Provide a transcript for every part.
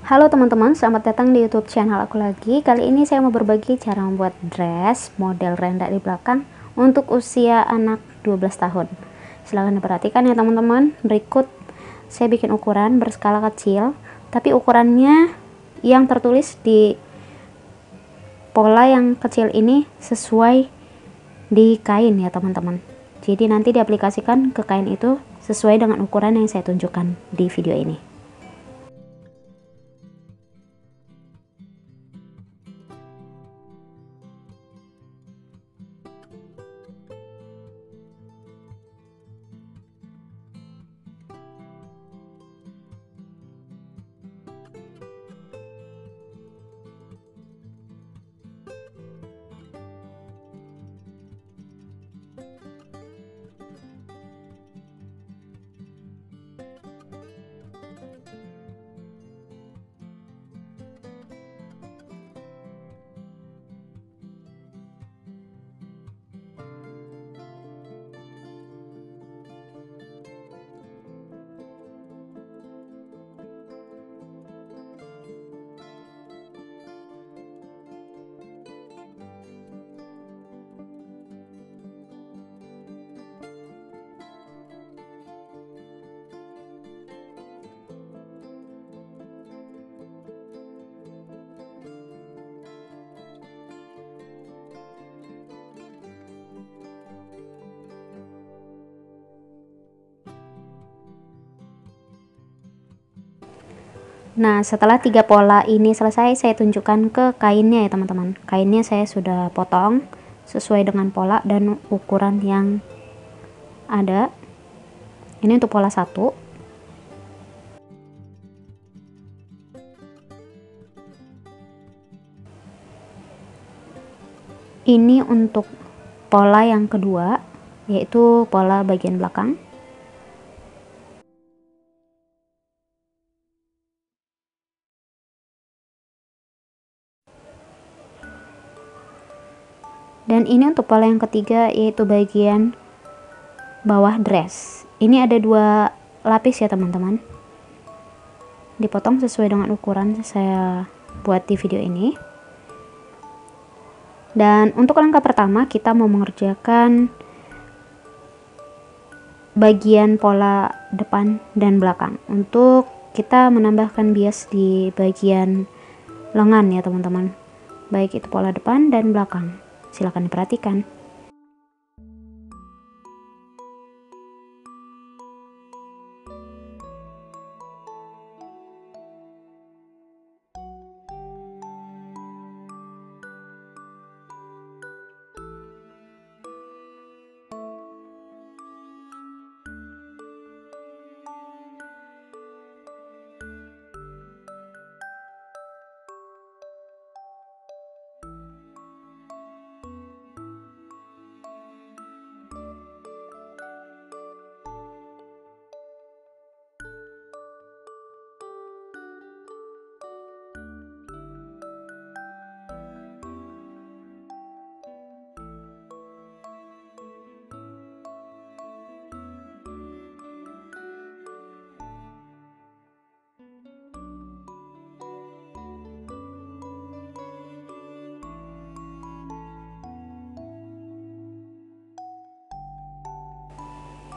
Halo teman-teman, selamat datang di YouTube channel aku lagi. Kali ini saya mau berbagi cara membuat dress model rendak di belakang untuk usia anak 12 tahun. Silahkan diperhatikan ya teman-teman. Berikut saya bikin ukuran berskala kecil, tapi ukurannya yang tertulis di pola yang kecil ini sesuai di kain ya teman-teman. Jadi nanti diaplikasikan ke kain itu sesuai dengan ukuran yang saya tunjukkan di video ini. Nah, setelah 3 pola ini selesai, saya tunjukkan ke kainnya ya teman-teman. Kainnya saya sudah potong sesuai dengan pola dan ukuran yang ada. Ini untuk pola 1. Ini untuk pola yang kedua, yaitu pola bagian belakang. Dan ini untuk pola yang ketiga, yaitu bagian bawah dress. Ini ada 2 lapis ya teman-teman. Dipotong sesuai dengan ukuran saya buat di video ini. Dan untuk langkah pertama kita mau mengerjakan bagian pola depan dan belakang. Untuk kita menambahkan bias di bagian lengan ya teman-teman. Baik itu pola depan dan belakang. Silakan diperhatikan.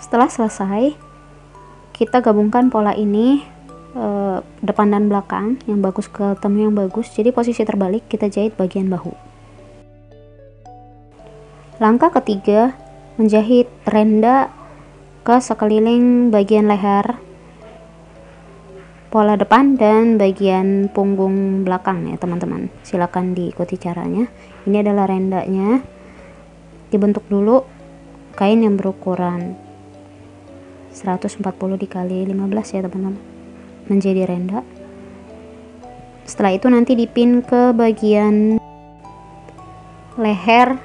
Setelah selesai, kita gabungkan pola ini depan dan belakang yang bagus ke temu yang bagus. Jadi posisi terbalik, kita jahit bagian bahu. Langkah ketiga, menjahit renda ke sekeliling bagian leher, pola depan dan bagian punggung belakang ya teman-teman. Silakan diikuti caranya. Ini adalah rendanya. Dibentuk dulu kain yang berukuran 140 dikali 15 ya teman-teman, menjadi renda. Setelah itu nanti dipin ke bagian leher,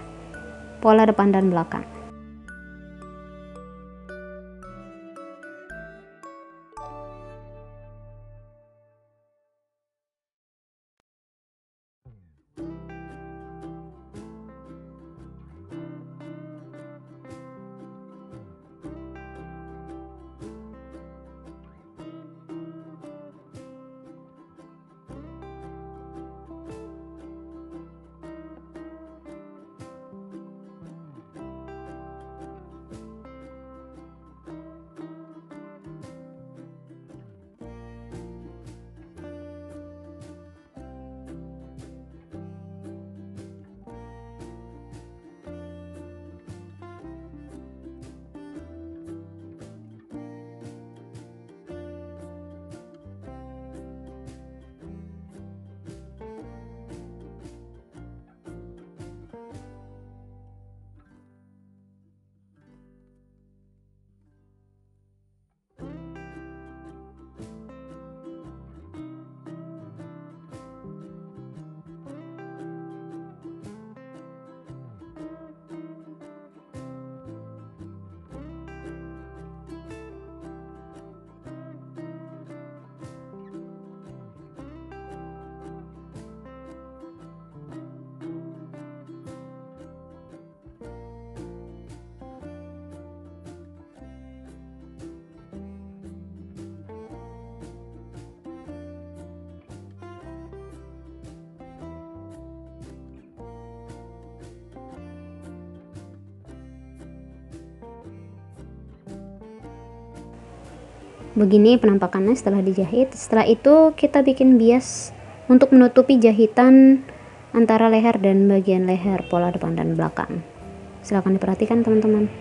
pola depan dan belakang. Begini penampakannya setelah dijahit. Setelah itu kita bikin bias untuk menutupi jahitan antara leher dan bagian leher, pola depan dan belakang. Silahkan diperhatikan teman-teman.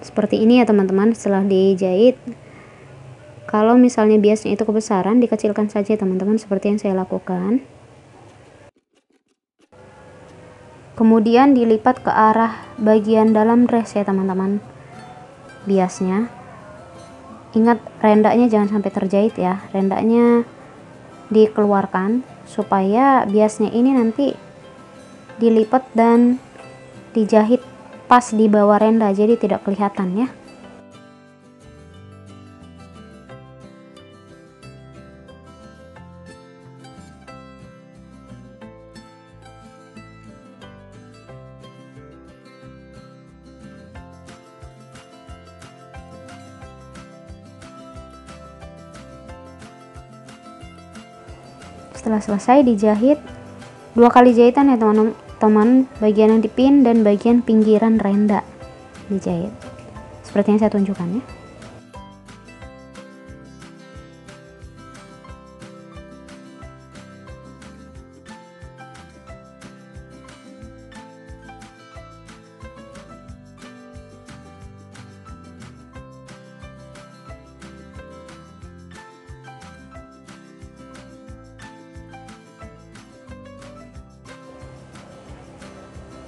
Seperti ini ya teman-teman. Setelah dijahit, kalau misalnya biasnya itu kebesaran, dikecilkan saja teman-teman, seperti yang saya lakukan. Kemudian dilipat ke arah bagian dalam dress ya teman-teman, biasnya. Ingat, rendaknya jangan sampai terjahit ya, rendaknya dikeluarkan supaya biasnya ini nanti dilipat dan dijahit pas di bawah renda, jadi tidak kelihatan ya. Setelah selesai dijahit, 2 kali jahitan ya teman-teman, bagian yang dipin dan bagian pinggiran renda dijahit seperti yang saya tunjukkan ya.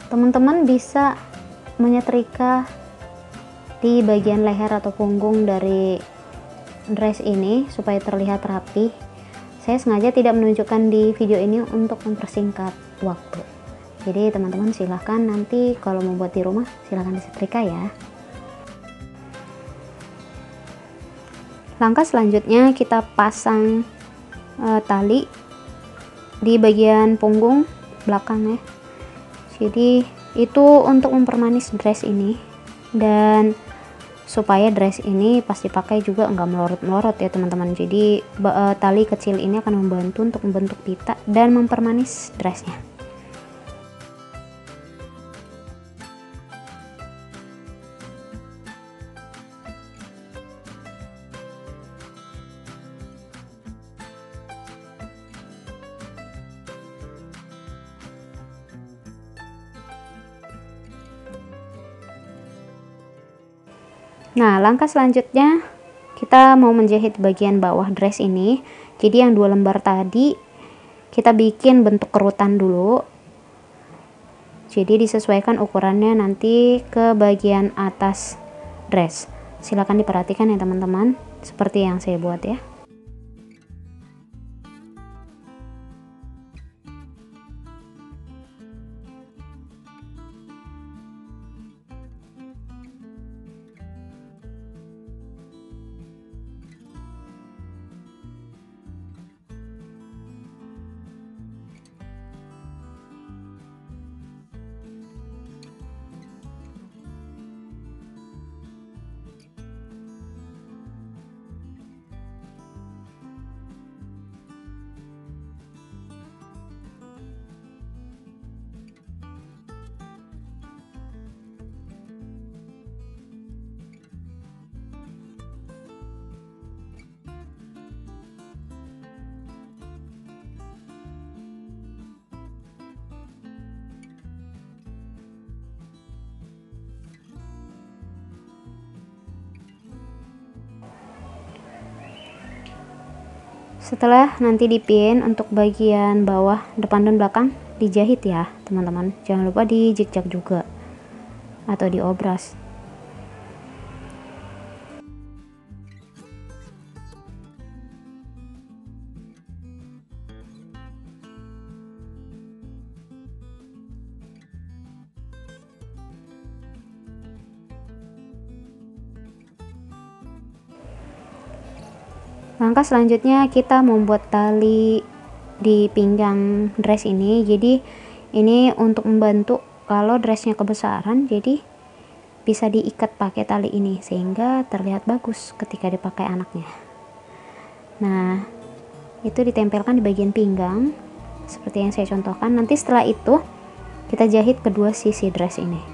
Teman-teman bisa menyetrika di bagian leher atau punggung dari dress ini supaya terlihat rapi. Saya sengaja tidak menunjukkan di video ini untuk mempersingkat waktu. Jadi teman-teman silahkan nanti kalau membuat di rumah silahkan disetrika ya. Langkah selanjutnya kita pasang tali di bagian punggung belakang ya. Jadi itu untuk mempermanis dress ini, dan supaya dress ini pas dipakai juga enggak melorot-melorot ya teman-teman. Jadi tali kecil ini akan membantu untuk membentuk pita dan mempermanis dressnya. Nah, langkah selanjutnya kita mau menjahit bagian bawah dress ini. Jadi yang 2 lembar tadi kita bikin bentuk kerutan dulu. Jadi disesuaikan ukurannya nanti ke bagian atas dress. Silakan diperhatikan ya teman-teman, seperti yang saya buat ya. Setelah nanti dipin untuk bagian bawah depan dan belakang, dijahit ya teman-teman, jangan lupa di zigzag juga atau diobras. Langkah selanjutnya kita membuat tali di pinggang dress ini. Jadi ini untuk membantu kalau dressnya kebesaran, jadi bisa diikat pakai tali ini sehingga terlihat bagus ketika dipakai anaknya. Nah, itu ditempelkan di bagian pinggang seperti yang saya contohkan. Nanti setelah itu kita jahit kedua sisi dress ini.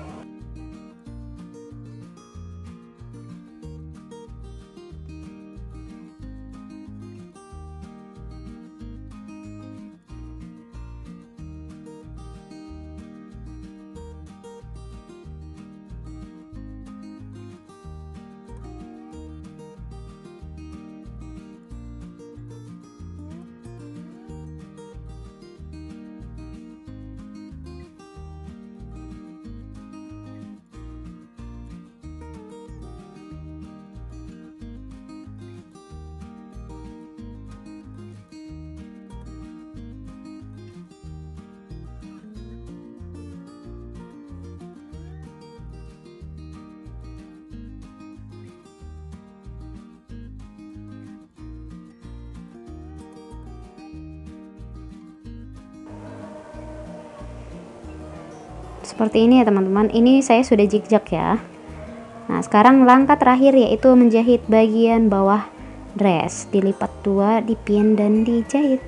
Seperti ini ya teman-teman, ini saya sudah zigzag ya. Nah sekarang langkah terakhir yaitu menjahit bagian bawah dress, dilipat dua, dipin dan dijahit.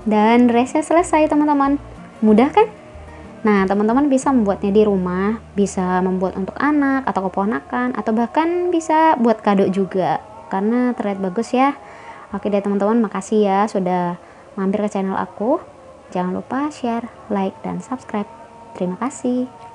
Dan dressnya selesai teman-teman, mudah kan? Nah teman-teman bisa membuatnya di rumah, bisa membuat untuk anak atau keponakan, atau bahkan bisa buat kado juga karena terlihat bagus ya. Oke deh teman-teman, makasih ya sudah mampir ke channel aku. Jangan lupa share, like, dan subscribe. Terima kasih.